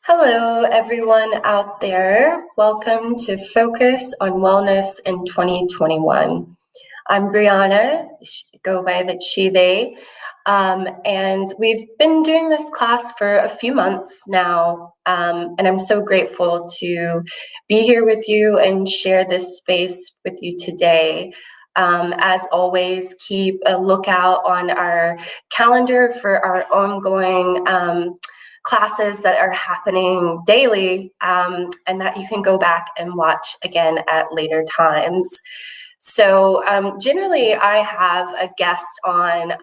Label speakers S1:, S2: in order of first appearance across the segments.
S1: Hello, everyone out there. Welcome to Focus on Wellness in 2021. I'm Brianna, go by the she, they, and we've been doing this class for a few months now, and I'm so grateful to be here with you and share this space with you today. As always, keep a lookout on our calendar for our ongoing classes that are happening daily and that you can go back and watch again at later times. So generally I have a guest on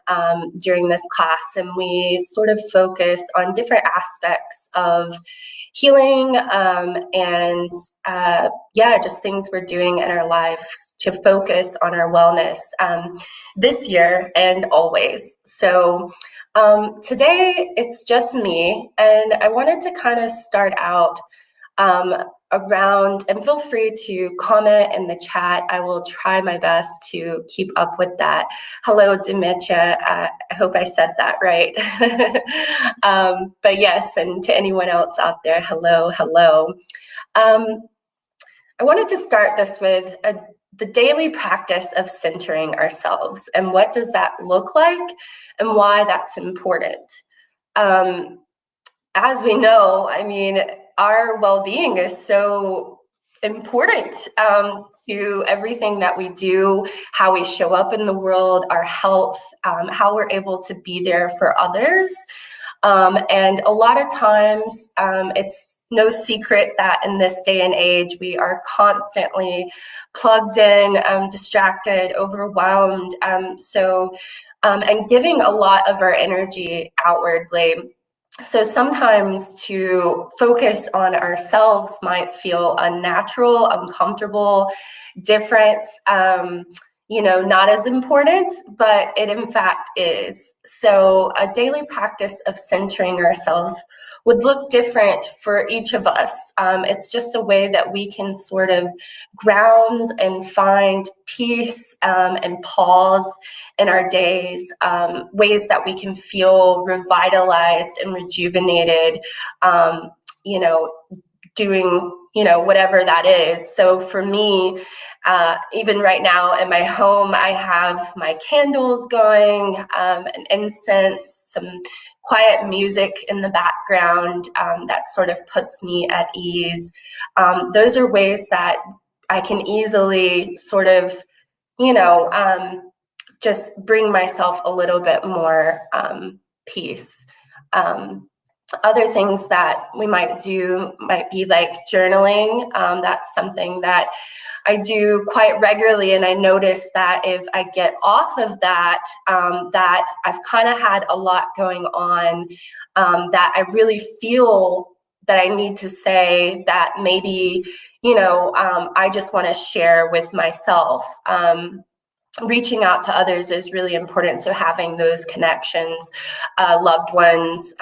S1: during this class, and we sort of focus on different aspects of healing and just things we're doing in our lives to focus on our wellness this year and always. So today it's just me, and I wanted to kind of start out around, and feel free to comment in the chat. I will try my best to keep up with that. Hello, Demetria. I hope I said that right. But yes, and to anyone else out there, hello. I wanted to start this with the daily practice of centering ourselves, and what does that look like and why that's important. As we know, I mean, our well-being is so important to everything that we do, how we show up in the world, our health, how we're able to be there for others. And a lot of times, it's no secret that in this day and age, we are constantly plugged in, distracted, overwhelmed. And giving a lot of our energy outwardly. So sometimes to focus on ourselves might feel unnatural, uncomfortable, different, not as important, but it in fact is. So a daily practice of centering ourselves would look different for each of us. It's just a way that we can sort of ground and find peace and pause in our days, ways that we can feel revitalized and rejuvenated, doing, whatever that is. So for me, even right now in my home, I have my candles going, an incense, some quiet music in the background that sort of puts me at ease. Those are ways that I can easily sort of, just bring myself a little bit more peace. Other things that we might do might be like journaling. That's something that I do quite regularly, and I notice that if I get off of that, that I've kind of had a lot going on that I really feel that I need to say that maybe, I just want to share with myself. Reaching out to others is really important. So having those connections, loved ones,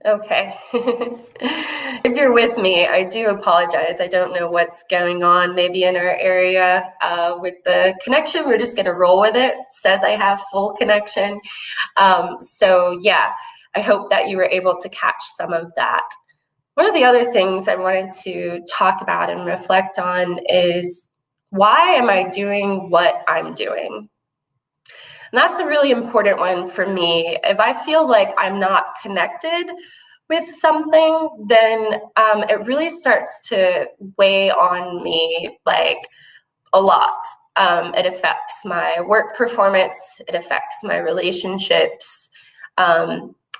S1: Okay. If you're with me, I do apologize. I don't know what's going on maybe in our area with the connection. We're just going to roll with it. It says I have full connection. So yeah, I hope that you were able to catch some of that. One of the other things I wanted to talk about and reflect on is, why am I doing what I'm doing? And that's a really important one for me. If I feel like I'm not connected with something, then it really starts to weigh on me like a lot. It affects my work performance, it affects my relationships,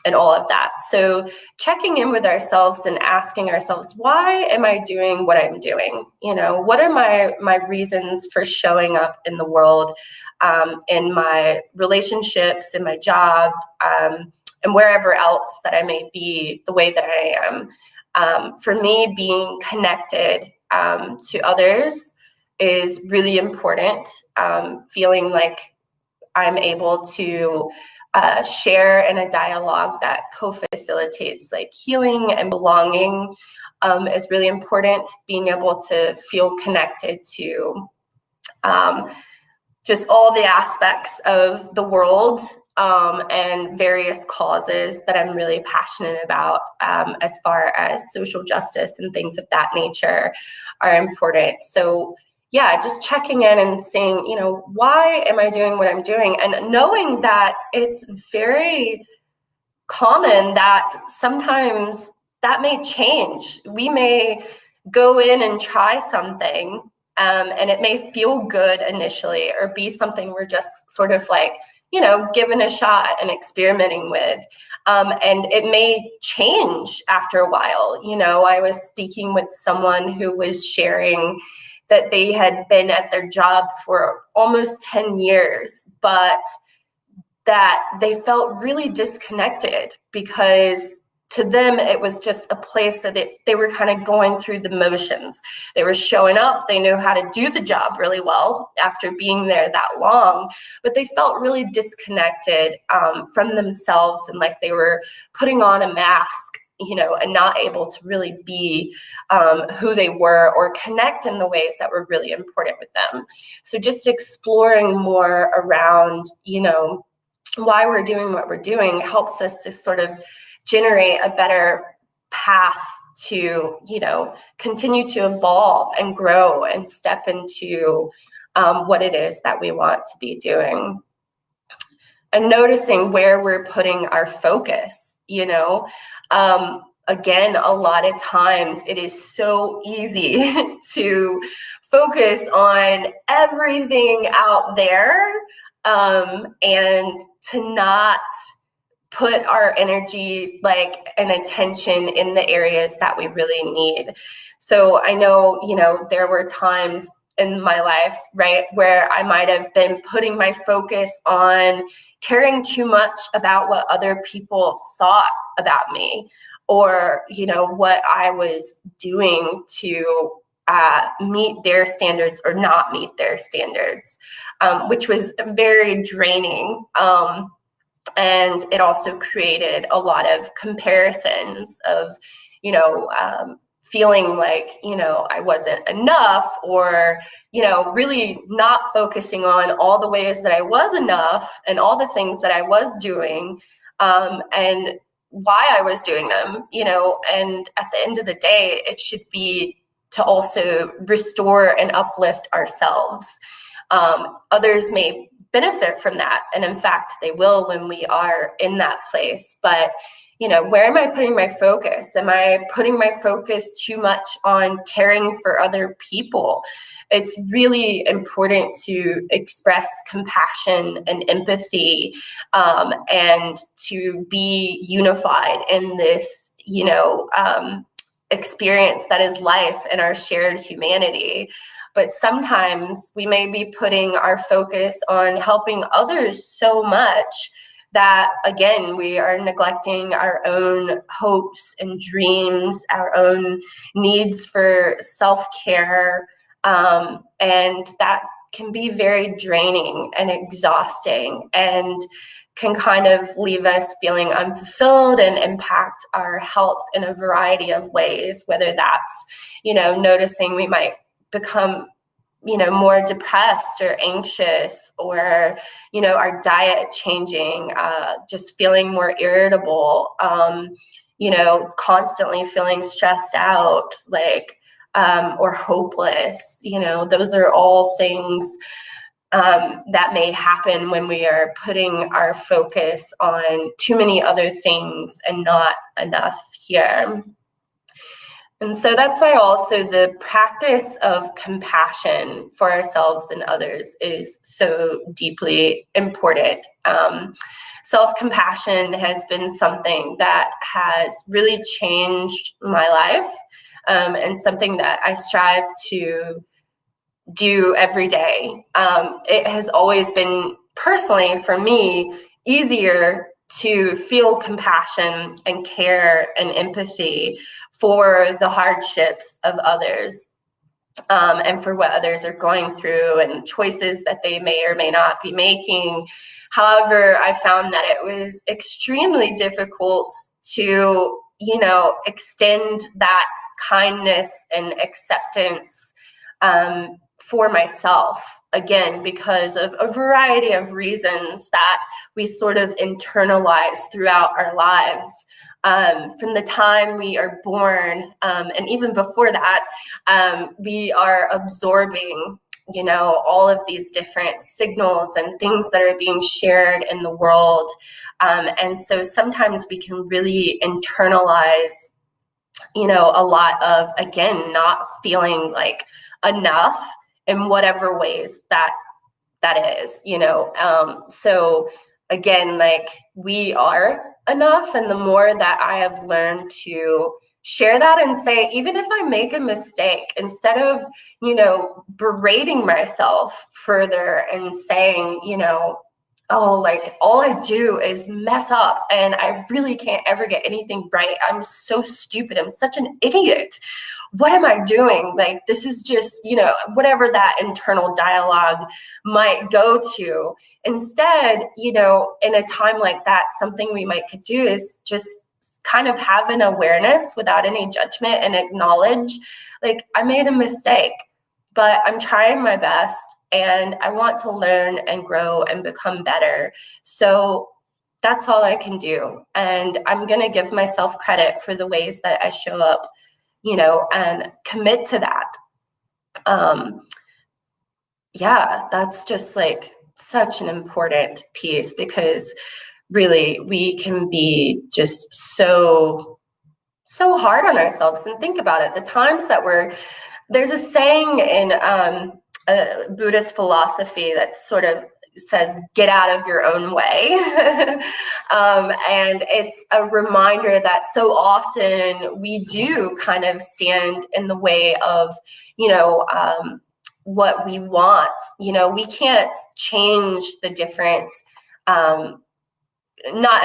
S1: and all of that. So checking in with ourselves and asking ourselves, why am I doing what I'm doing? You know, what are my reasons for showing up in the world, in my relationships, in my job, and wherever else that I may be the way that I am. For me, being connected to others is really important. Feeling like I'm able to share in a dialogue that co-facilitates like healing and belonging is really important. Being able to feel connected to just all the aspects of the world and various causes that I'm really passionate about, as far as social justice and things of that nature are important. So yeah, just checking in and saying, you know, why am I doing what I'm doing? And knowing that it's very common that sometimes that may change. We may go in and try something, and it may feel good initially or be something we're just sort of like, you know, given a shot and experimenting with. And it may change after a while. You know, I was speaking with someone who was sharing that they had been at their job for almost 10 years, but that they felt really disconnected because to them, it was just a place that they were kind of going through the motions. They were showing up, they knew how to do the job really well after being there that long, but they felt really disconnected from themselves, and like they were putting on a mask, you know, and not able to really be who they were or connect in the ways that were really important with them. So just exploring more around, you know, why we're doing what we're doing helps us to sort of generate a better path to, you know, continue to evolve and grow and step into what it is that we want to be doing. And noticing where we're putting our focus, you know. Again, a lot of times it is so easy to focus on everything out there, and to not put our energy like and attention in the areas that we really need. So I know, you know, there were times in my life, right, where I might have been putting my focus on caring too much about what other people thought about me, or, you know, what I was doing to meet their standards or not meet their standards, which was very draining. And it also created a lot of comparisons of, you know, feeling like, you know, I wasn't enough, or, you know, really not focusing on all the ways that I was enough and all the things that I was doing, and why I was doing them, you know. And at the end of the day, it should be to also restore and uplift ourselves. Others may benefit from that, and in fact they will when we are in that place. But, you know, where am I putting my focus? Am I putting my focus too much on caring for other people? It's really important to express compassion and empathy, and to be unified in this, you know, experience that is life and our shared humanity. But sometimes we may be putting our focus on helping others so much that, again, we are neglecting our own hopes and dreams, our own needs for self-care. And that can be very draining and exhausting. And can kind of leave us feeling unfulfilled and impact our health in a variety of ways, whether that's, noticing we might become, more depressed or anxious, or, our diet changing, just feeling more irritable, constantly feeling stressed out, or hopeless. Those are all things that may happen when we are putting our focus on too many other things and not enough here. And so that's why also the practice of compassion for ourselves and others is so deeply important. Self-compassion has been something that has really changed my life, and something that I strive to do every day. It has always been, personally for me, easier to feel compassion and care and empathy for the hardships of others, and for what others are going through and choices that they may or may not be making. However, I found that it was extremely difficult to, extend that kindness and acceptance for myself, again, because of a variety of reasons that we sort of internalize throughout our lives. From the time we are born, and even before that, we are absorbing, all of these different signals and things that are being shared in the world. And so sometimes we can really internalize, a lot of, again, not feeling like enough in whatever ways that is, so again, we are enough. And the more that I have learned to share that and say, even if I make a mistake, instead of, berating myself further and saying, oh, all I do is mess up and I really can't ever get anything right. I'm so stupid. I'm such an idiot. What am I doing? This is just, whatever that internal dialogue might go to. Instead, in a time like that, something we might could do is just kind of have an awareness without any judgment and acknowledge, I made a mistake, but I'm trying my best and I want to learn and grow and become better. So that's all I can do. And I'm going to give myself credit for the ways that I show up, and commit to that. Yeah, that's just such an important piece, because really we can be just so hard on ourselves. And think about it, the times that there's a saying in Buddhist philosophy that sort of says, get out of your own way. And it's a reminder that so often we do kind of stand in the way of, what we want. We can't change the difference, not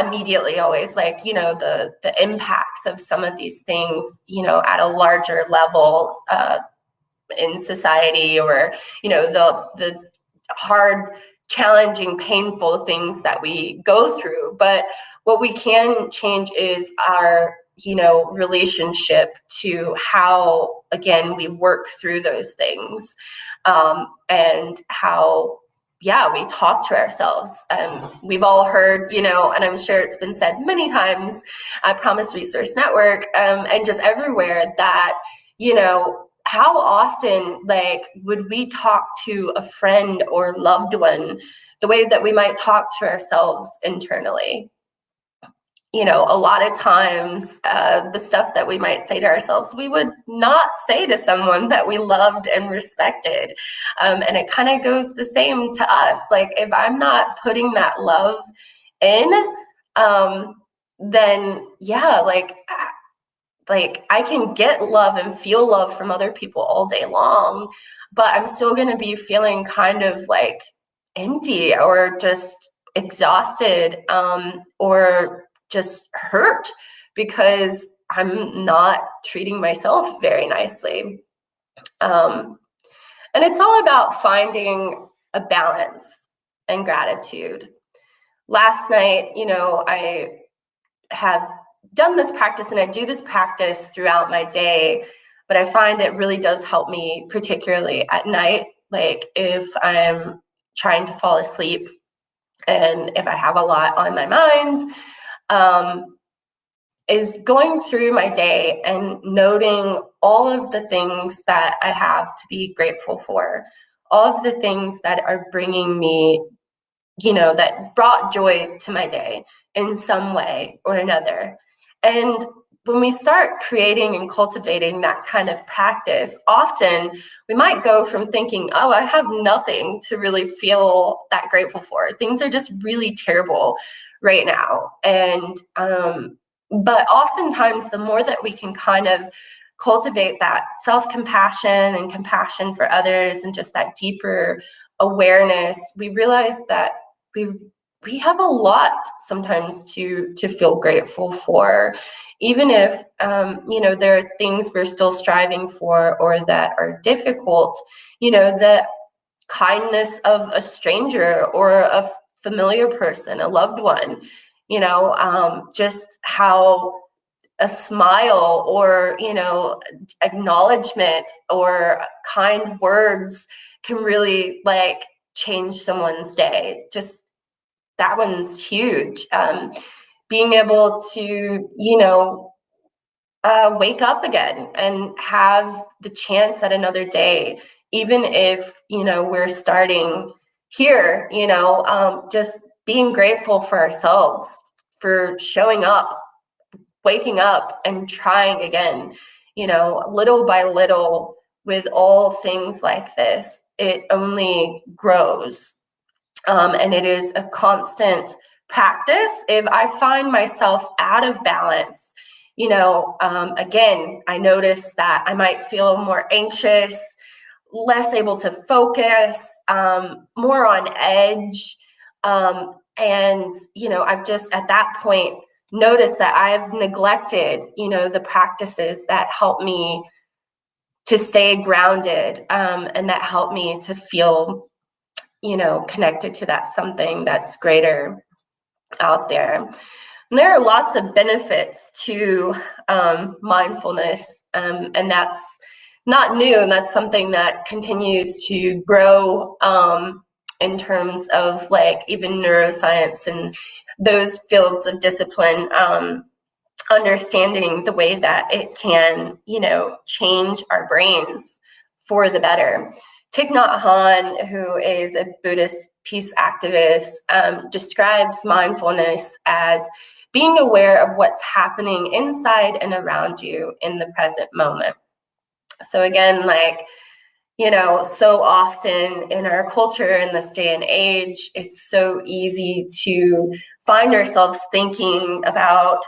S1: immediately always, the impacts of some of these things, at a larger level in society, or, the hard, challenging, painful things that we go through. But what we can change is our, relationship to how, again, we work through those things, and how, we talk to ourselves. We've all heard, and I'm sure it's been said many times at Promise Resource Network, and just everywhere, that, how often, would we talk to a friend or loved one the way that we might talk to ourselves internally? A lot of times, the stuff that we might say to ourselves, we would not say to someone that we loved and respected. And it kind of goes the same to us. If I'm not putting that love in, then I can get love and feel love from other people all day long, but I'm still going to be feeling kind of empty, or just exhausted, or just hurt, because I'm not treating myself very nicely. And it's all about finding a balance and gratitude. last night, I have done this practice and I do this practice throughout my day, but I find it really does help me, particularly at night. Like if I'm trying to fall asleep and if I have a lot on my mind, is going through my day and noting all of the things that I have to be grateful for, all of the things that are bringing me, that brought joy to my day in some way or another. And when we start creating and cultivating that kind of practice, often we might go from thinking, oh, I have nothing to really feel that grateful for. Things are just really terrible right now. And, but oftentimes the more that we can kind of cultivate that self-compassion and compassion for others and just that deeper awareness, we realize that we have a lot sometimes to feel grateful for, even if there are things we're still striving for or that are difficult. The kindness of a stranger or a familiar person, a loved one, just how a smile or acknowledgement or kind words can really change someone's day. Just that one's huge. Being able to wake up again and have the chance at another day, even if we're starting here, just being grateful for ourselves, for showing up, waking up and trying again, little by little. With all things like this, it only grows. And it is a constant practice. If I find myself out of balance, again, I notice that I might feel more anxious, less able to focus, more on edge. And, I've just at that point noticed that I've neglected, the practices that help me to stay grounded, and that help me to feel connected to that something that's greater out there. And there are lots of benefits to mindfulness, and that's not new. And that's something that continues to grow in terms of even neuroscience and those fields of discipline, understanding the way that it can, change our brains for the better. Thich Nhat Hanh, who is a Buddhist peace activist, describes mindfulness as being aware of what's happening inside and around you in the present moment. So again, so often in our culture in this day and age, it's so easy to find ourselves thinking about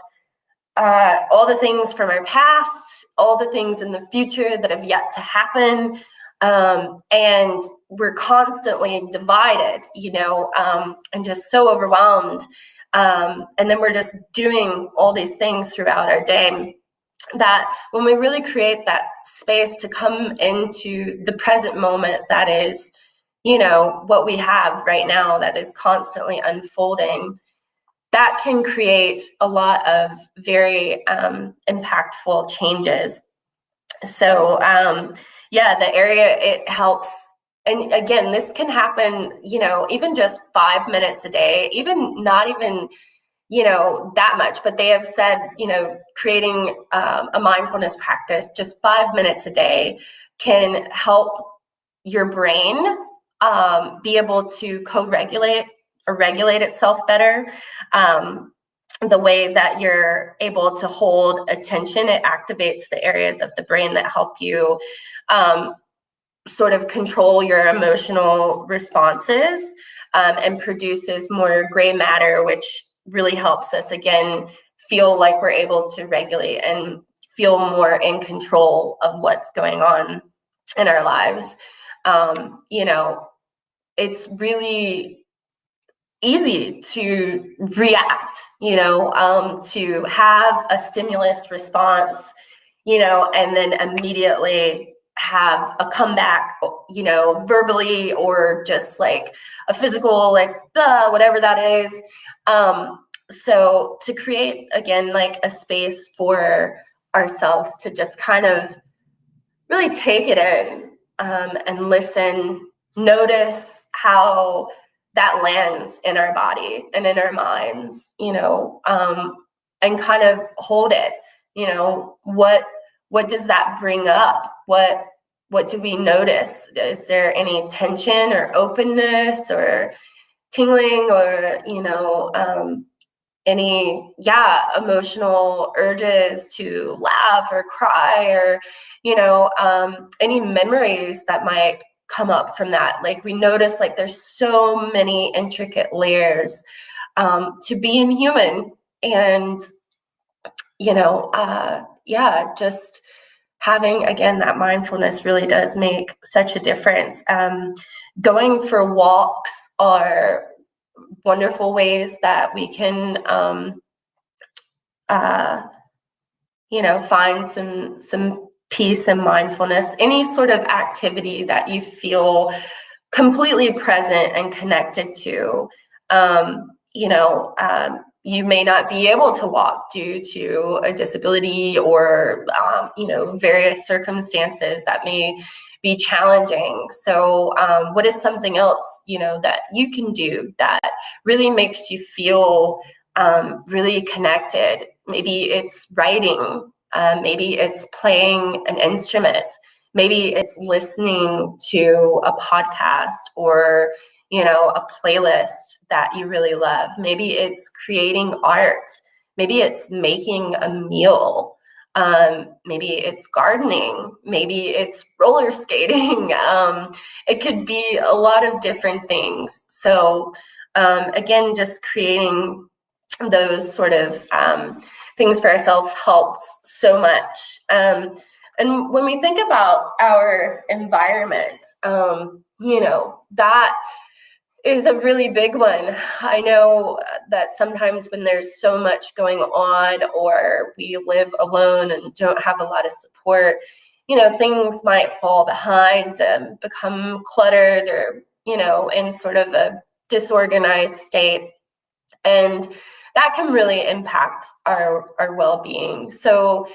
S1: all the things from our past, all the things in the future that have yet to happen. And we're constantly divided, and just so overwhelmed. And then we're just doing all these things throughout our day, that when we really create that space to come into the present moment, that is, what we have right now, that is constantly unfolding, that can create a lot of very impactful changes. So, the area, it helps. And again, this can happen, even just 5 minutes a day, even not even, that much, but they have said, creating a mindfulness practice, just 5 minutes a day can help your brain be able to co-regulate or regulate itself better. The way that you're able to hold attention, it activates the areas of the brain that help you sort of control your emotional responses, and produces more gray matter, which really helps us, again, feel like we're able to regulate and feel more in control of what's going on in our lives. It's really easy to react, to have a stimulus response, and then immediately have a comeback, verbally or just like a physical, whatever that is. So to create, again, like a space for ourselves to just kind of really take it in, and listen, notice how that lands in our body and in our minds, and kind of hold it. What does that bring up? What do we notice? Is there any tension or openness or tingling, or any emotional urges to laugh or cry, or any memories that might come up from that? Like, we notice, like, there's so many intricate layers to being human. And just having, again, that mindfulness really does make such a difference. Going for walks are wonderful ways that we can find some peace and mindfulness. Any sort of activity that you feel completely present and connected to. You may not be able to walk due to a disability or various circumstances that may be challenging. So what is something else that you can do that really makes you feel really connected? Maybe it's writing, maybe it's playing an instrument, maybe it's listening to a podcast or a playlist that you really love. Maybe it's creating art. Maybe it's making a meal. Maybe it's gardening. Maybe it's roller skating. It could be a lot of different things. So again, just creating those sort of things for ourselves helps so much. And when we think about our environment, that is a really big one. I know that sometimes when there's so much going on, or we live alone and don't have a lot of support, things might fall behind and become cluttered, or, in sort of a disorganized state. And that can really impact our well-being. So,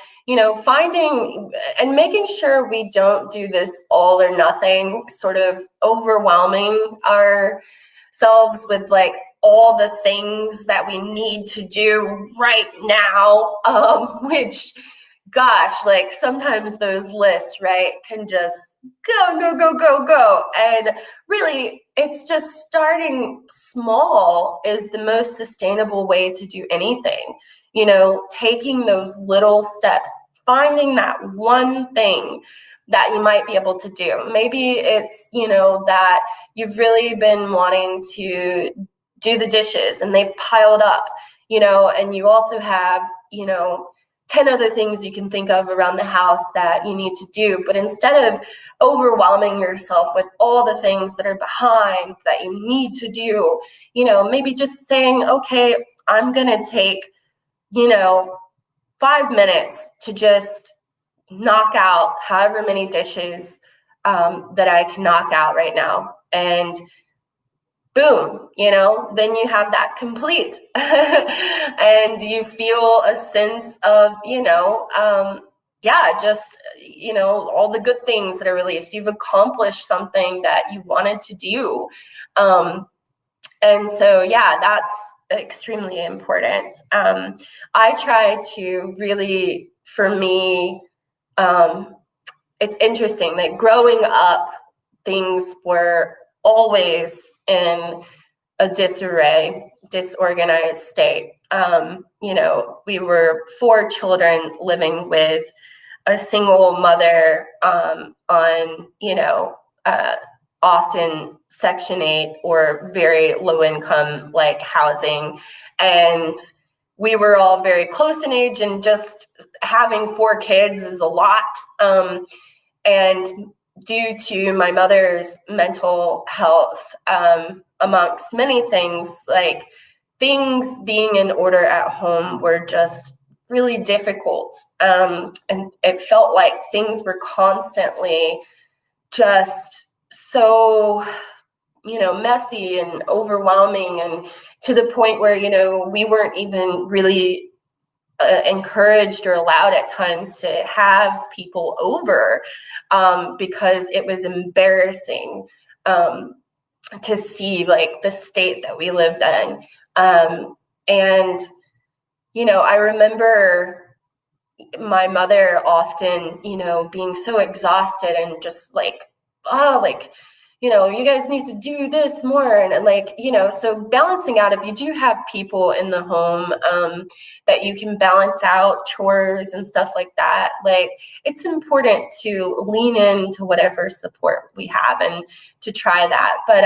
S1: finding and making sure we don't do this all or nothing, sort of overwhelming ourselves with like all the things that we need to do right now, which, gosh, like sometimes those lists, right, can just go. And really, it's just starting small is the most sustainable way to do anything. Taking those little steps, finding that one thing that you might be able to do. Maybe it's, that you've really been wanting to do the dishes and they've piled up, and you also have, 10 other things you can think of around the house that you need to do. But instead of overwhelming yourself with all the things that are behind that you need to do, maybe just saying, okay, I'm going to take, 5 minutes to just knock out however many dishes that I can knock out right now. And boom, then you have that complete. And you feel a sense of, just, all the good things that are released. You've accomplished something that you wanted to do. And so, that's extremely important. I try to really, for me, it's interesting that growing up, things were always in a disarray, disorganized state. We were 4 children living with a single mother on, often Section 8 or very low income like housing. And we were all very close in age, and just having 4 kids is a lot. And due to my mother's mental health, amongst many things, like things being in order at home were just really difficult. And it felt like things were constantly just so messy and overwhelming, and to the point where, we weren't even really encouraged or allowed at times to have people over, because it was embarrassing to see like the state that we lived in. And, I remember my mother often, being so exhausted and just like, oh, like, you guys need to do this more. And like, so balancing out, if you do have people in the home, that you can balance out chores and stuff like that, like it's important to lean into whatever support we have and to try that. But,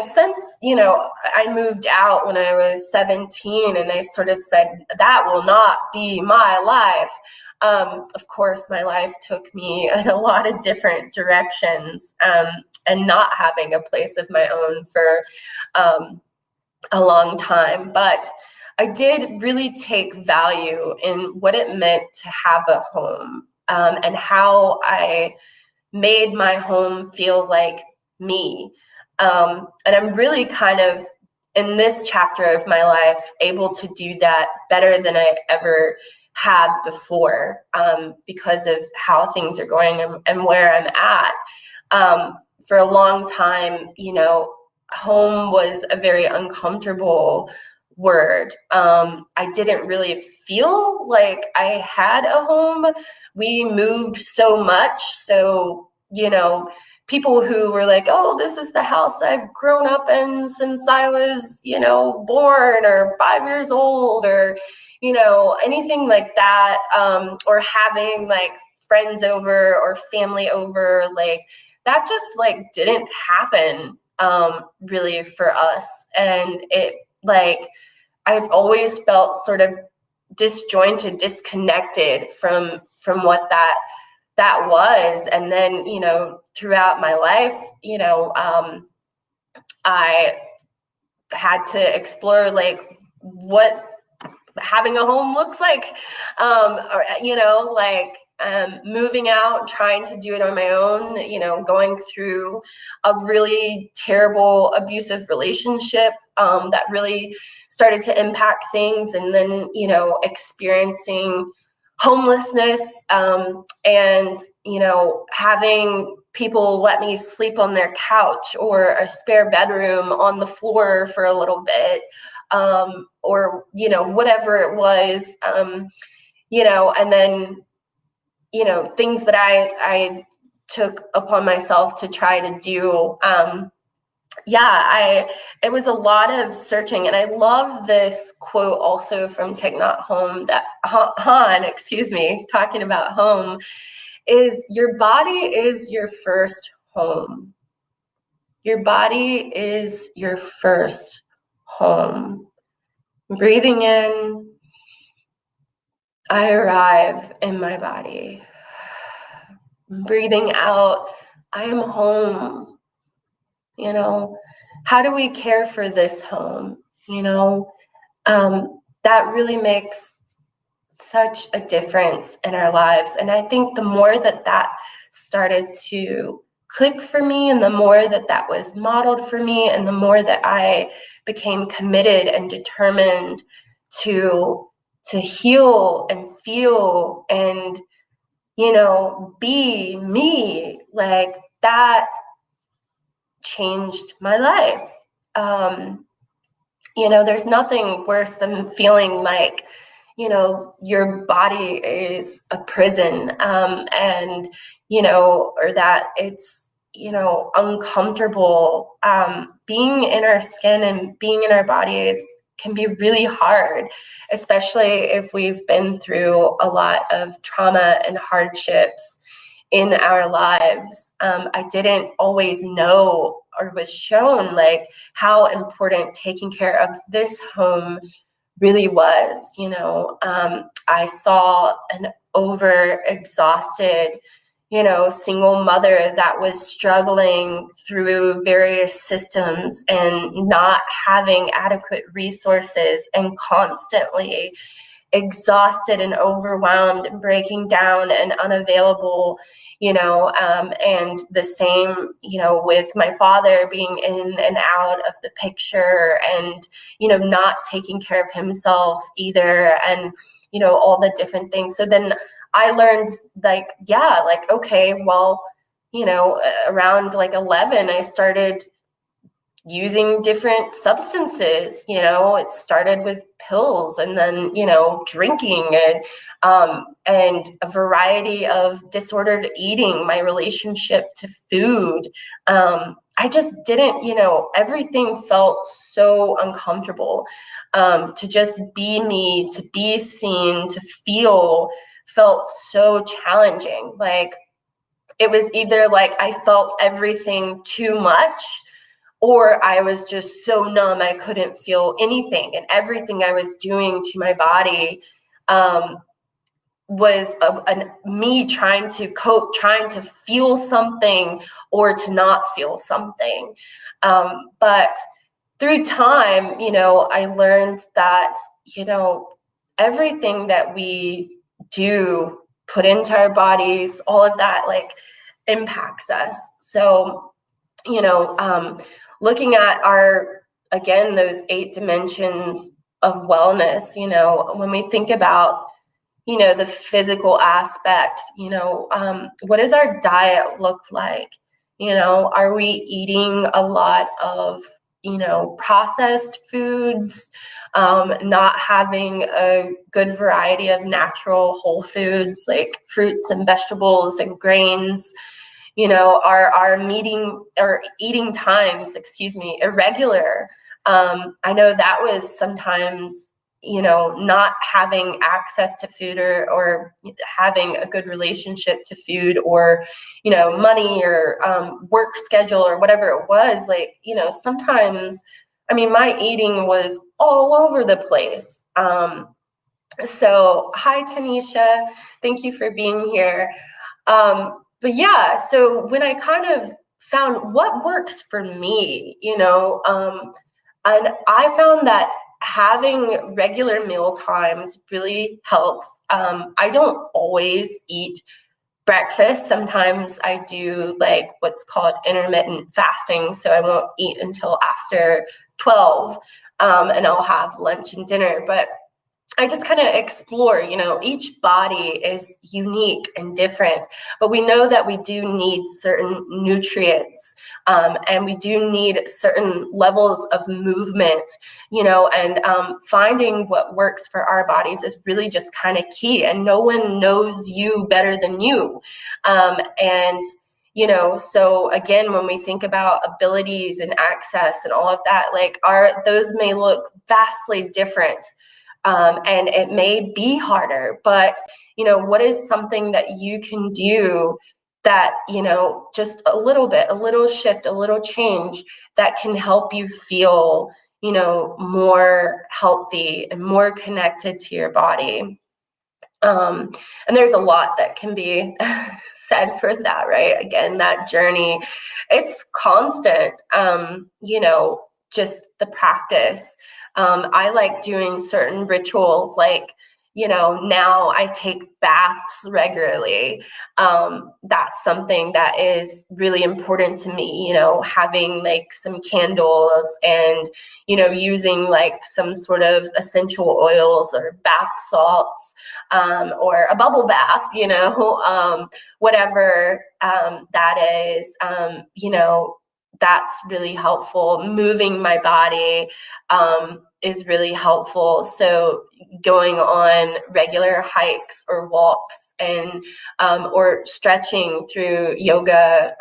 S1: since, I moved out when I was 17 and I sort of said, that will not be my life. Of course, my life took me in a lot of different directions, and not having a place of my own for a long time. But I did really take value in what it meant to have a home, and how I made my home feel like me. And I'm really kind of, in this chapter of my life, able to do that better than I ever have before, because of how things are going and where I'm at. For a long time, home was a very uncomfortable word. I didn't really feel like I had a home. We moved so much. So, people who were like, oh, this is the house I've grown up in since I was, born or 5 years old, or, anything like that, or having like friends over or family over, like that just like didn't happen, really for us. And it, like, I've always felt sort of disjointed, disconnected from what that was. And then, throughout my life, I had to explore like what having a home looks like, or, like, moving out, trying to do it on my own, going through a really terrible abusive relationship, that really started to impact things. And then, experiencing homelessness, and, having people let me sleep on their couch or a spare bedroom on the floor for a little bit, or, whatever it was, and then, things that I took upon myself to try to do. It was a lot of searching. And I love this quote also from Thich Nhat Hanh, that Han, talking about home, is your body is your first home. Your body is your first home. Breathing in, I arrive in my body. Breathing out, I am home. How do we care for this home? That really makes such a difference in our lives. And I think the more that started to click for me, and the more that was modeled for me, and the more that I became committed and determined to heal and feel and, be me, like that changed my life. There's nothing worse than feeling like, your body is a prison, and, or that it's, uncomfortable. Being in our skin and being in our bodies can be really hard, especially if we've been through a lot of trauma and hardships in our lives. I didn't always know or was shown like how important taking care of this home really was. I saw an overexhausted, single mother that was struggling through various systems and not having adequate resources and constantly exhausted and overwhelmed and breaking down and unavailable, and the same, with my father being in and out of the picture and, not taking care of himself either, and, all the different things. So then I learned okay, well, around 11, I started using different substances. It started with pills, and then, drinking, and a variety of disordered eating, my relationship to food. I just didn't, everything felt so uncomfortable. To just be me, to be seen, to feel felt so challenging. It was either I felt everything too much, or I was just so numb I couldn't feel anything, and everything I was doing to my body was me trying to cope, trying to feel something or to not feel something. But through time, I learned that, everything that we do, put into our bodies, all of that impacts us. So, looking at those 8 dimensions of wellness, when we think about, the physical aspect, what does our diet look like? Are we eating a lot of, processed foods, not having a good variety of natural whole foods like fruits and vegetables and grains? Are our eating times, irregular? I know that was sometimes, not having access to food or having a good relationship to food, or, money, or work schedule, or whatever it was. Sometimes, my eating was all over the place. So hi, Tanisha. Thank you for being here. But yeah, so when I kind of found what works for me, and I found that having regular meal times really helps. I don't always eat breakfast. Sometimes I do what's called intermittent fasting. So I won't eat until after 12, and I'll have lunch and dinner. But I just kind of explore, each body is unique and different, but we know that we do need certain nutrients, and we do need certain levels of movement, and finding what works for our bodies is really just kind of key, and no one knows you better than you. And so again, when we think about abilities and access and all of that, those may look vastly different. And it may be harder, but, what is something that you can do that, just a little bit, a little shift, a little change that can help you feel, more healthy and more connected to your body. And there's a lot that can be said for that, right? Again, that journey, it's constant, just the practice. I like doing certain rituals, now I take baths regularly. That's something that is really important to me, having some candles and, using some sort of essential oils or bath salts, or a bubble bath, whatever that is, that's really helpful. Moving my body is really helpful. So going on regular hikes or walks, and or stretching through yoga,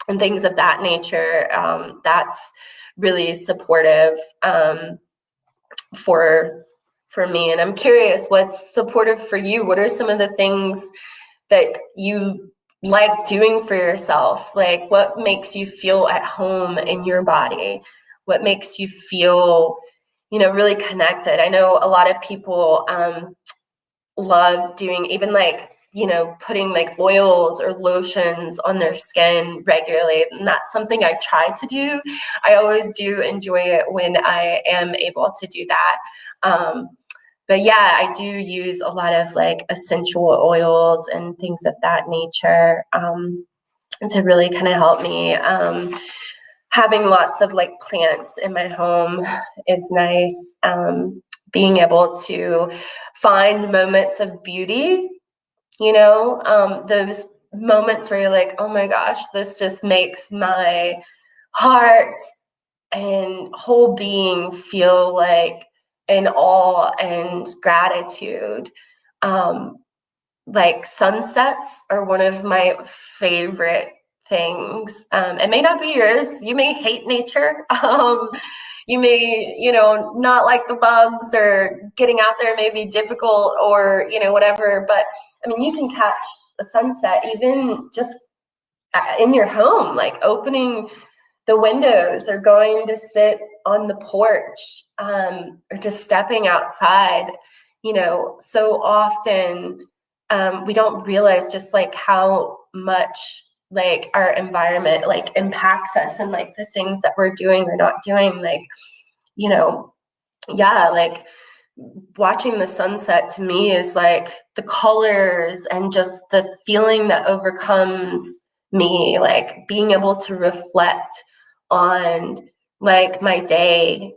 S1: and things of that nature, that's really supportive for me. And I'm curious, what's supportive for you? What are some of the things that you like doing for yourself? What makes you feel at home in your body? What makes you feel, really connected? I know a lot of people love doing even putting oils or lotions on their skin regularly. And that's something I try to do. I always do enjoy it when I am able to do that. but yeah, I do use a lot of like essential oils and things of that nature to really kind of help me. Having lots of like plants in my home is nice. Being able to find moments of beauty, those moments where you're like, oh my gosh, this just makes my heart and whole being feel like in awe and gratitude. Like sunsets are one of my favorite things. It may not be yours. You may hate nature. You may, not like the bugs, or getting out there may be difficult, or, whatever. But I mean, you can catch a sunset even just in your home, like opening the windows or going to sit on the porch, or just stepping outside. So often we don't realize just like how much like our environment like impacts us, and like the things that we're doing or not doing, like, like watching the sunset to me is like the colors and just the feeling that overcomes me, like being able to reflect on like my day,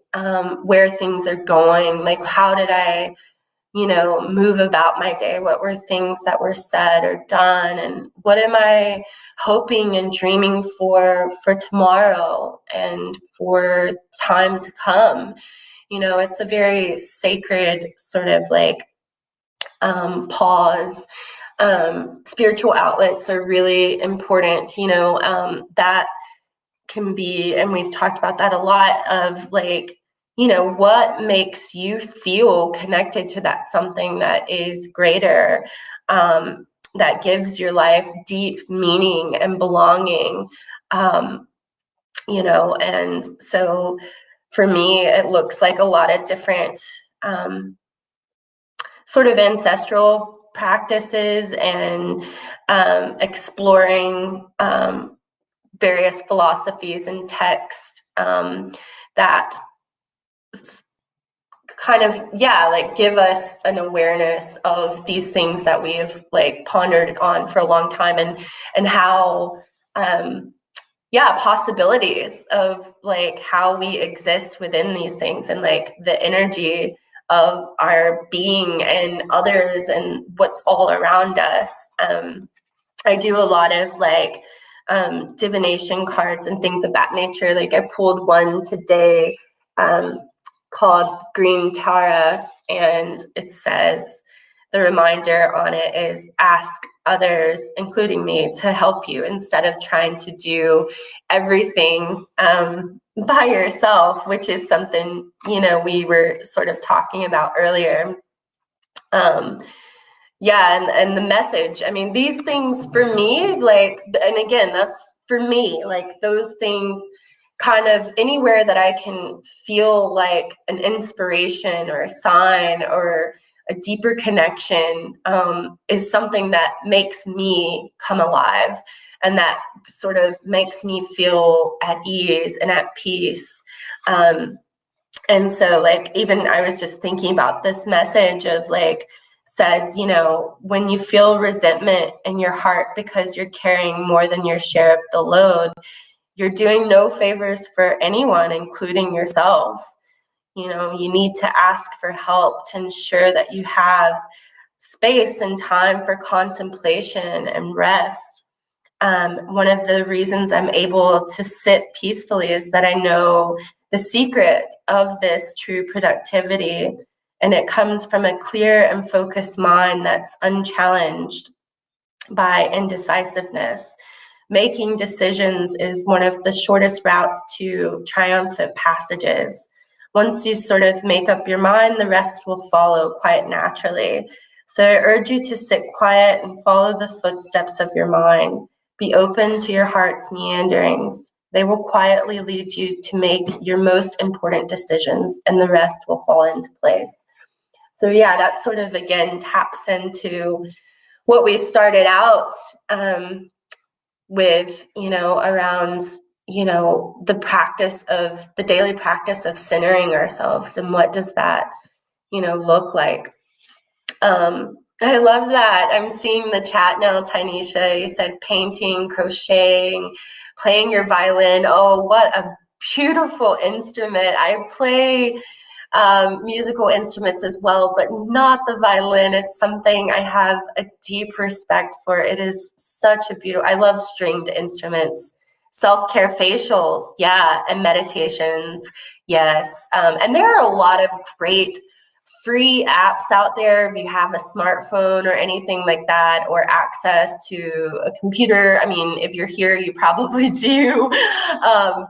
S1: where things are going, like how did I move about my day, what were things that were said or done, and what am I hoping and dreaming for tomorrow and for time to come. It's a very sacred sort of like pause. Spiritual outlets are really important, that can be, and we've talked about that a lot, of like, what makes you feel connected to that something that is greater, that gives your life deep meaning and belonging, and so for me, it looks like a lot of different sort of ancestral practices, and exploring various philosophies and texts that kind of, like give us an awareness of these things that we've like pondered on for a long time, and how possibilities of like how we exist within these things, and like the energy of our being and others and what's all around us. I do a lot of like divination cards and things of that nature. Like I pulled one today called Green Tara, and it says, the reminder on it is, ask others, including me, to help you instead of trying to do everything by yourself, which is something, we were sort of talking about earlier. And the message, I mean, these things for me, like, and again, that's for me, like those things kind of anywhere that I can feel like an inspiration or a sign or a deeper connection is something that makes me come alive, and that sort of makes me feel at ease and at peace. And so like, even I was just thinking about this message of like, says, when you feel resentment in your heart because you're carrying more than your share of the load, you're doing no favors for anyone, including yourself. You need to ask for help to ensure that you have space and time for contemplation and rest. One of the reasons I'm able to sit peacefully is that I know the secret of this true productivity, and it comes from a clear and focused mind that's unchallenged by indecisiveness. Making decisions is one of the shortest routes to triumphant passages. Once you sort of make up your mind, the rest will follow quite naturally. So I urge you to sit quiet and follow the footsteps of your mind. Be open to your heart's meanderings. They will quietly lead you to make your most important decisions, and the rest will fall into place. So that sort of, again, taps into what we started out with, around, the daily practice of centering ourselves, and what does that, look like. I love that. I'm seeing the chat now, Tynesha. You said painting, crocheting, playing your violin. Oh, what a beautiful instrument. I play musical instruments as well, but not the violin. It's something I have a deep respect for. It is such a beautiful, I love stringed instruments. Self-care facials, yeah, and meditations, yes. And there are a lot of great free apps out there if you have a smartphone or anything like that, or access to a computer. I mean, if you're here, you probably do.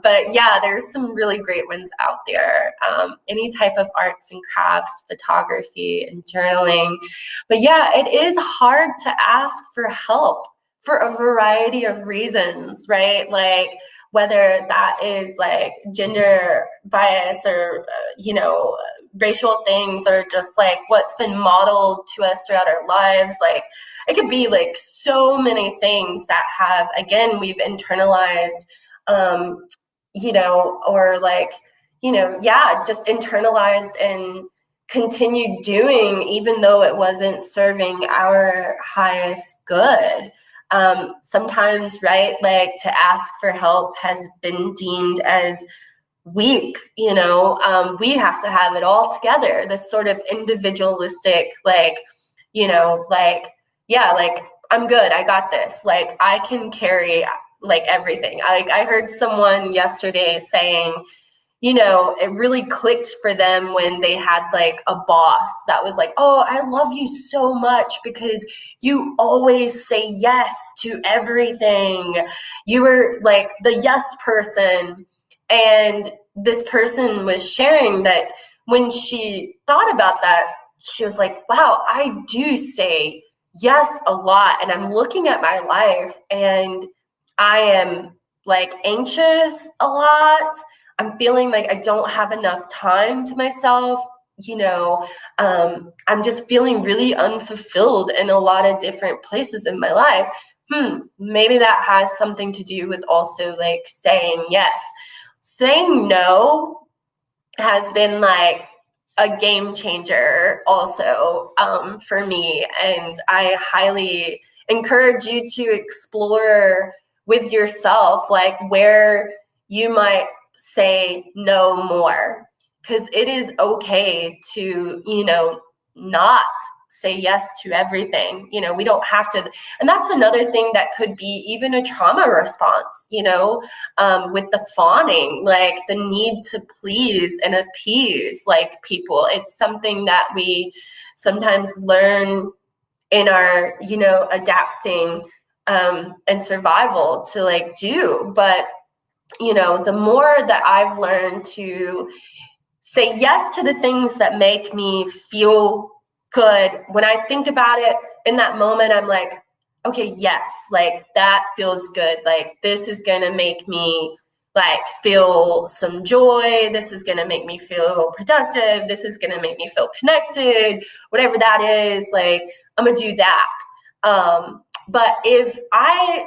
S1: But yeah, there's some really great ones out there. Any type of arts and crafts, photography and journaling. But yeah, it is hard to ask for help for a variety of reasons, right? Like whether that is like gender bias or, racial things, or just like what's been modeled to us throughout our lives. Like it could be like so many things that have, again, we've internalized, or like, just internalized and continued doing, even though it wasn't serving our highest good. Sometimes, right, like to ask for help has been deemed as weak, we have to have it all together, this sort of individualistic, like, yeah, like I'm good, I got this, like I can carry like everything. I heard someone yesterday saying, it really clicked for them when they had like a boss that was like, oh, I love you so much because you always say yes to everything. You were like the yes person. And this person was sharing that when she thought about that, she was like, wow, I do say yes a lot. And I'm looking at my life and I am like anxious a lot. I'm feeling like I don't have enough time to myself. I'm just feeling really unfulfilled in a lot of different places in my life. Maybe that has something to do with also like saying yes. Saying no has been like a game changer also for me. And I highly encourage you to explore with yourself, like where you might say no more, because it is okay to, not say yes to everything. We don't have to. And that's another thing that could be even a trauma response, with the fawning, like the need to please and appease like people. It's something that we sometimes learn in our, adapting and survival to like do. But, the more that I've learned to say yes to the things that make me feel good, when I think about it in that moment, I'm like, okay, yes, like that feels good. Like this is going to make me like feel some joy. This is going to make me feel productive. This is going to make me feel connected, whatever that is. Like I'm going to do that. But if I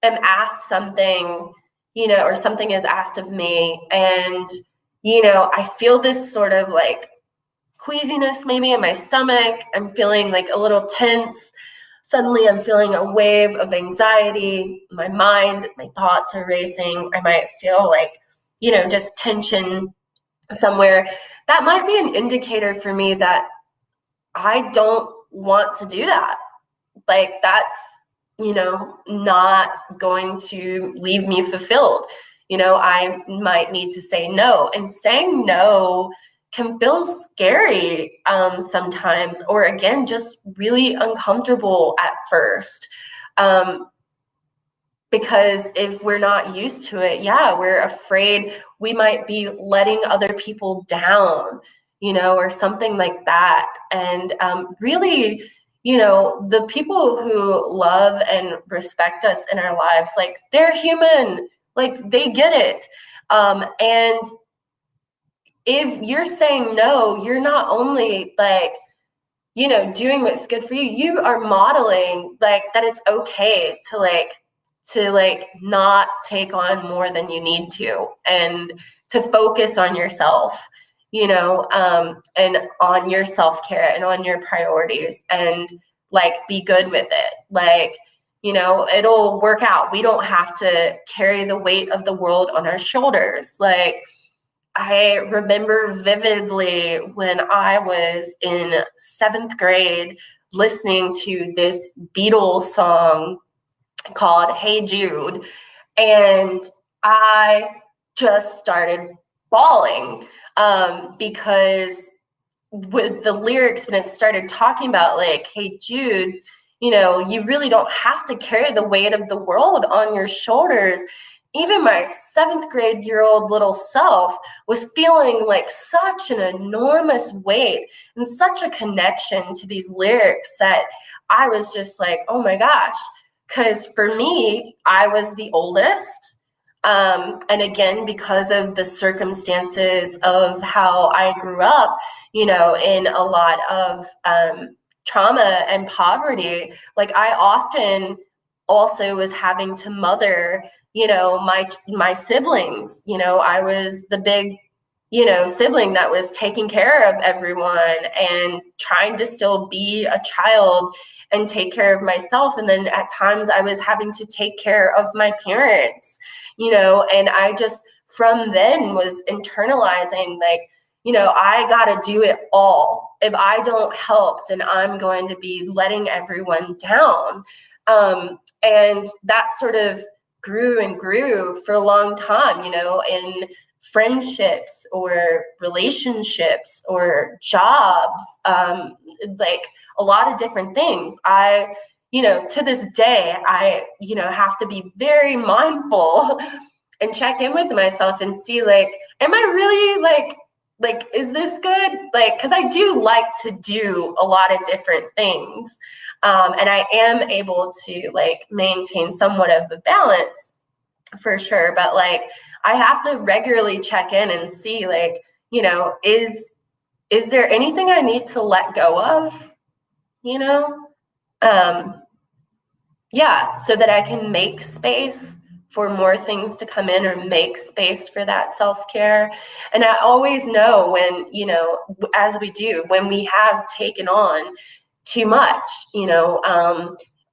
S1: am asked something, or something is asked of me, and I feel this sort of like queasiness maybe in my stomach. I'm feeling like a little tense. Suddenly I'm feeling a wave of anxiety. My mind, my thoughts are racing. I might feel like, just tension somewhere. That might be an indicator for me that I don't want to do that. Like that's, not going to leave me fulfilled. I might need to say no, and saying no can feel scary sometimes, or again, just really uncomfortable at first. Because if we're not used to it, yeah, we're afraid we might be letting other people down, or something like that. And really, the people who love and respect us in our lives, like they're human, like they get it. And if you're saying no, you're not only like, doing what's good for you, you are modeling like that it's okay to not take on more than you need to, and to focus on yourself, and on your self-care and on your priorities, and like be good with it. Like, it'll work out. We don't have to carry the weight of the world on our shoulders. Like, I remember vividly when I was in 7th grade listening to this Beatles song called Hey Jude, and I just started bawling because with the lyrics, when it started talking about like, hey Jude, you really don't have to carry the weight of the world on your shoulders. Even my 7th grade year old little self was feeling like such an enormous weight and such a connection to these lyrics that I was just like, oh my gosh. Because for me, I was the oldest. And again, because of the circumstances of how I grew up, in a lot of trauma and poverty, like I often also was having to mother, my siblings. I was the big, sibling that was taking care of everyone and trying to still be a child and take care of myself. And then at times I was having to take care of my parents, and I just from then was internalizing like, I got to do it all. If I don't help, then I'm going to be letting everyone down. And that sort of grew and grew for a long time, in friendships or relationships or jobs, like a lot of different things. I, to this day, I, have to be very mindful and check in with myself and see like, am I really like, is this good? Like, because I do like to do a lot of different things. And I am able to like maintain somewhat of a balance for sure. But like, I have to regularly check in and see like, is there anything I need to let go of, so that I can make space for more things to come in or make space for that self-care. And I always know when, as we do, when we have taken on too much,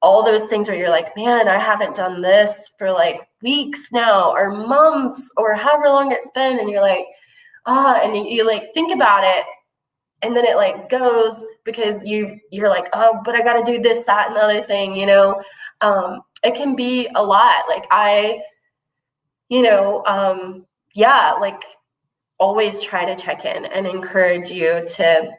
S1: all those things where you're like, man, I haven't done this for like weeks now or months or however long it's been. And you're like, and you like think about it. And then it like goes because you're like, oh, but I got to do this, that, and the other thing, it can be a lot. Like I, like always try to check in and encourage you to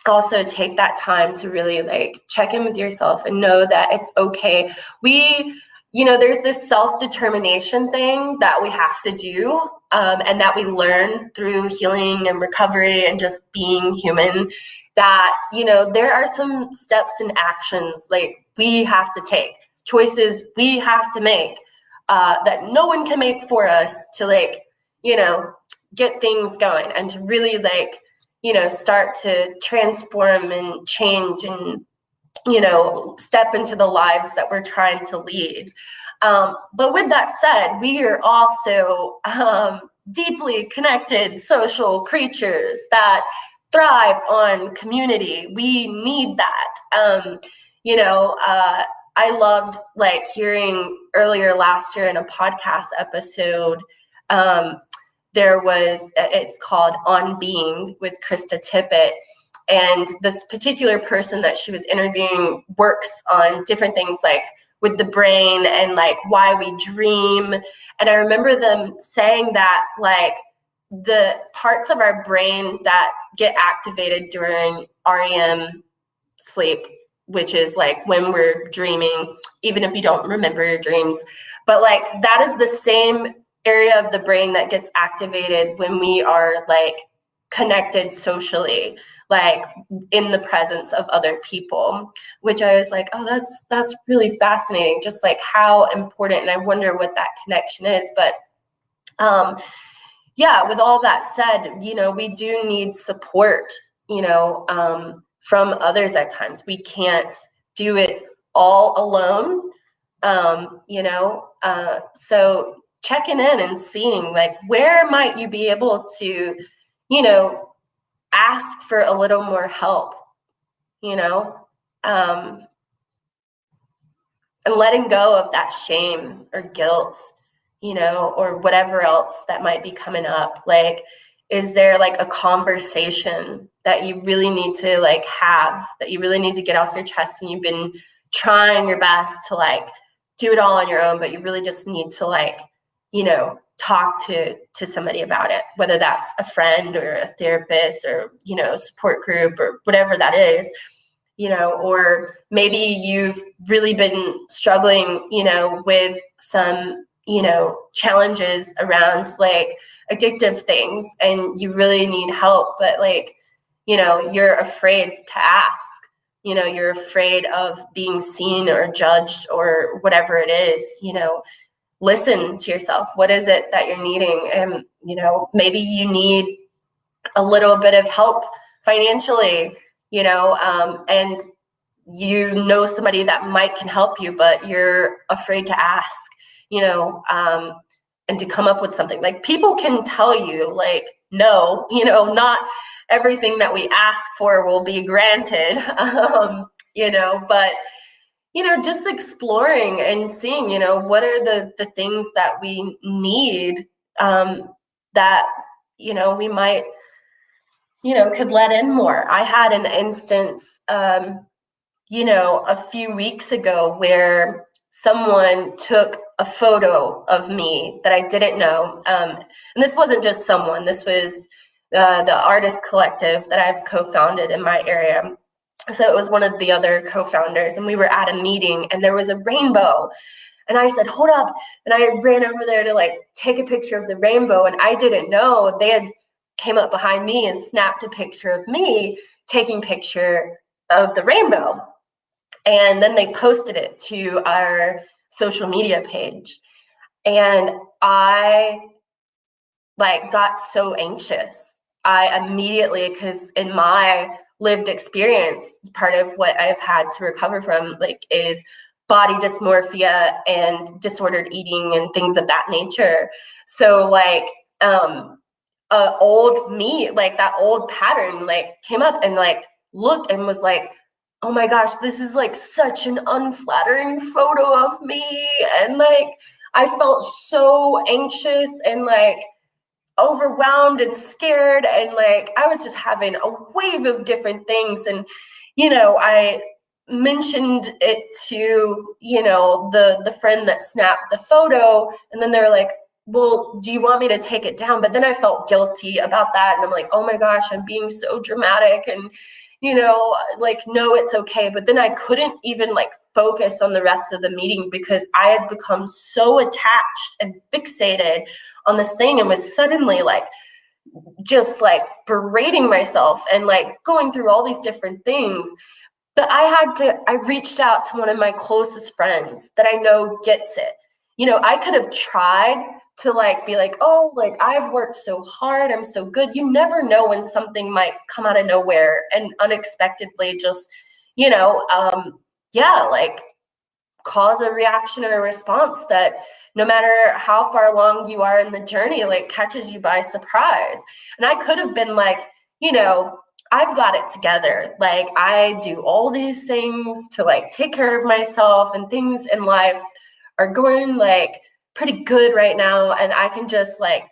S1: also take that time to really like check in with yourself and know that it's okay. There's this self-determination thing that we have to do, and that we learn through healing and recovery and just being human, that, there are some steps and actions like we have to take, choices we have to make, that no one can make for us to like, get things going and to really like, start to transform and change and, step into the lives that we're trying to lead. But with that said, we are also deeply connected social creatures that thrive on community. We need that. I loved like hearing earlier last year in a podcast episode, it's called On Being with Krista Tippett. And this particular person that she was interviewing works on different things like with the brain and like why we dream. And I remember them saying that like the parts of our brain that get activated during REM sleep, which is like when we're dreaming, even if you don't remember your dreams, but like that is the same area of the brain that gets activated when we are like connected socially, like in the presence of other people, which I was like, oh, that's really fascinating, just like how important. And I wonder what that connection is. But with all that said, we do need support, from others at times. We can't do it all alone, so checking in and seeing like where might you be able to ask for a little more help, and letting go of that shame or guilt, or whatever else that might be coming up. Like, is there like a conversation that you really need to like have, that you really need to get off your chest, and you've been trying your best to like do it all on your own, but you really just need to like, talk to somebody about it, whether that's a friend or a therapist or, support group or whatever that is, or maybe you've really been struggling, with some, challenges around like addictive things, and you really need help, but like, you're afraid to ask, you're afraid of being seen or judged or whatever it is, listen to yourself. What is it that you're needing? And, maybe you need a little bit of help financially, and somebody that might can help you, but you're afraid to ask, and to come up with something. Like, people can tell you like, no, not everything that we ask for will be granted, but just exploring and seeing, what are the things that we need, that, we might, could let in more. I had an instance, a few weeks ago where someone took a photo of me that I didn't know. And this wasn't just someone, this was the artist collective that I've co-founded in my area. So it was one of the other co-founders, and we were at a meeting and there was a rainbow. And I said, hold up. And I ran over there to like take a picture of the rainbow. And I didn't know they had came up behind me and snapped a picture of me taking picture of the rainbow. And then they posted it to our social media page. And I like got so anxious. I immediately, because in my lived experience, part of what I've had to recover from like is body dysmorphia and disordered eating and things of that nature. So like old me, like that old pattern like came up and like looked and was like, oh my gosh, this is like such an unflattering photo of me. And like I felt so anxious and like overwhelmed and scared, and like I was just having a wave of different things. And I mentioned it to the friend that snapped the photo, and then they were like, well, do you want me to take it down? But then I felt guilty about that, and I'm like, oh my gosh, I'm being so dramatic, and like, no, it's okay. But then I couldn't even like focus on the rest of the meeting because I had become so attached and fixated on this thing, and was suddenly like just like berating myself and like going through all these different things. But I reached out to one of my closest friends that I know gets it. I could have tried to like be like, oh, like I've worked so hard, I'm so good. You never know when something might come out of nowhere and unexpectedly just, like cause a reaction or a response that no matter how far along you are in the journey, like catches you by surprise. And I could have been like, I've got it together. Like I do all these things to like take care of myself, and things in life are going like pretty good right now. And I can just like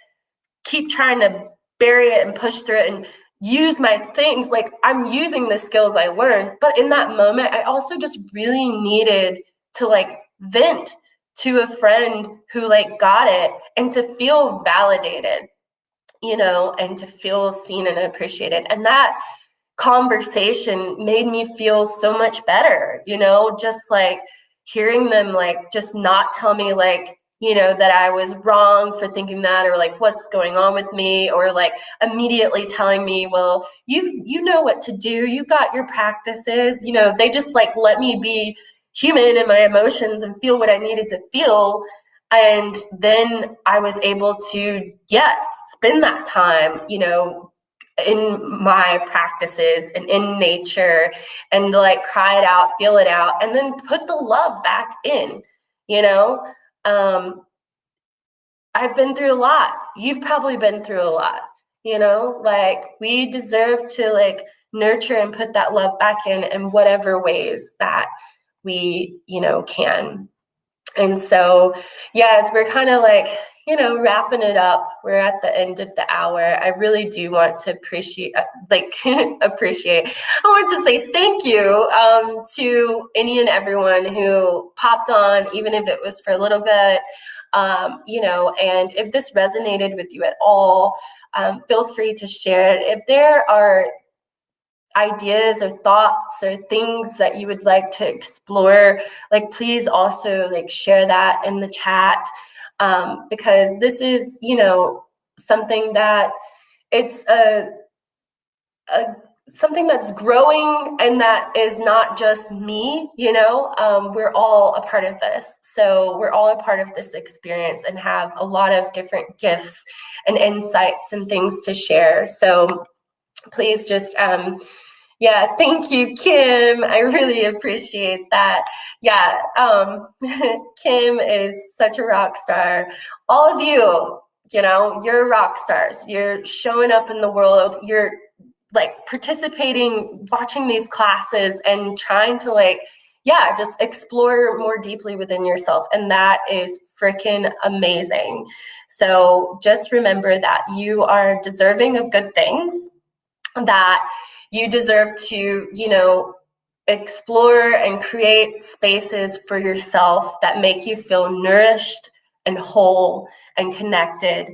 S1: keep trying to bury it and push through it and use my things. Like I'm using the skills I learned. But in that moment, I also just really needed to like vent to a friend who like got it, and to feel validated, and to feel seen and appreciated. And that conversation made me feel so much better, just like hearing them like just not tell me like, that I was wrong for thinking that, or like what's going on with me, or like immediately telling me, well, you know what to do, you got your practices, they just like let me be human in my emotions and feel what I needed to feel. And then I was able to, yes, spend that time, in my practices and in nature, and like cry it out, feel it out, and then put the love back in, I've been through a lot. You've probably been through a lot. like we deserve to like nurture and put that love back in whatever ways that we, can. And so, yeah, as we're kind of like, wrapping it up, we're at the end of the hour. I really do want to appreciate, appreciate. I want to say thank you to any and everyone who popped on, even if it was for a little bit, and if this resonated with you at all, feel free to share it. If there are ideas or thoughts or things that you would like to explore, like please also like share that in the chat, because this is something that it's a something that's growing, and that is not just me. We're all a part of this, so we're all a part of this experience and have a lot of different gifts and insights and things to share. So please just yeah, thank you, Kim. I really appreciate that. Yeah, Kim is such a rock star. All of you, you're rock stars. You're showing up in the world. You're like participating, watching these classes and trying to just explore more deeply within yourself. And that is freaking amazing. So just remember that you are deserving of good things, that you deserve to, explore and create spaces for yourself that make you feel nourished and whole and connected,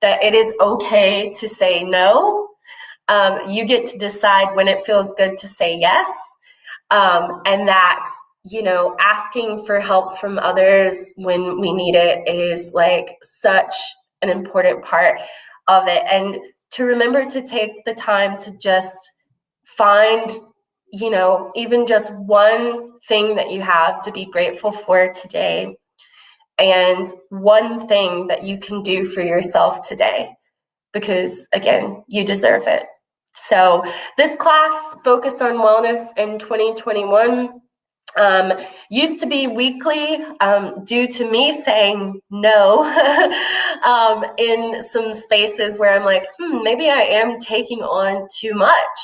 S1: that it is okay to say no. You get to decide when it feels good to say yes. And that, asking for help from others when we need it is like such an important part of it. And to remember to take the time to just find, even just one thing that you have to be grateful for today, and one thing that you can do for yourself today, because again, you deserve it. So this class, Focus on Wellness in 2021, used to be weekly due to me saying no in some spaces where I'm like, maybe I am taking on too much.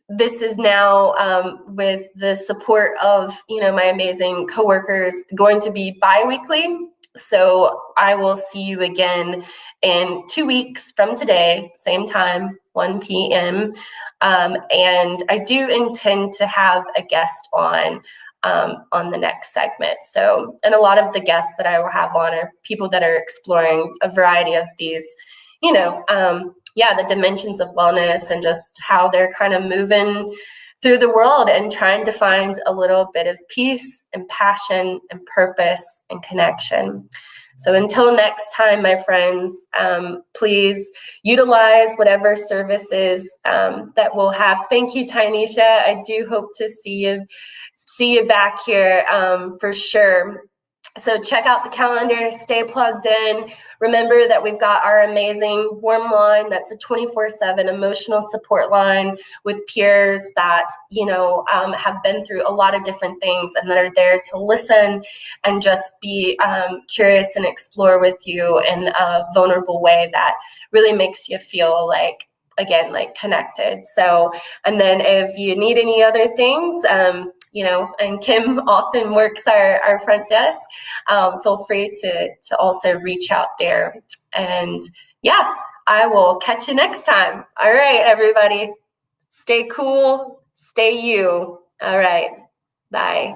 S1: This is now, with the support of, my amazing coworkers, going to be bi-weekly. So I will see you again in 2 weeks from today, same time, 1 p.m. And I do intend to have a guest on the next segment. So, and a lot of the guests that I will have on are people that are exploring a variety of these, the dimensions of wellness, and just how they're kind of moving through the world and trying to find a little bit of peace and passion and purpose and connection. So until next time, my friends, please utilize whatever services that we'll have. Thank you, Tynesha. I do hope to see you back here for sure. So check out the calendar, stay plugged in. Remember that we've got our amazing warm line. That's a 24/7 emotional support line with peers that, have been through a lot of different things and that are there to listen and just be curious and explore with you in a vulnerable way that really makes you feel like, again, like connected. So, and then if you need any other things, and Kim often works our front desk, feel free to also reach out there. And yeah, I will catch you next time. All right, everybody, stay cool, stay you. All right, bye.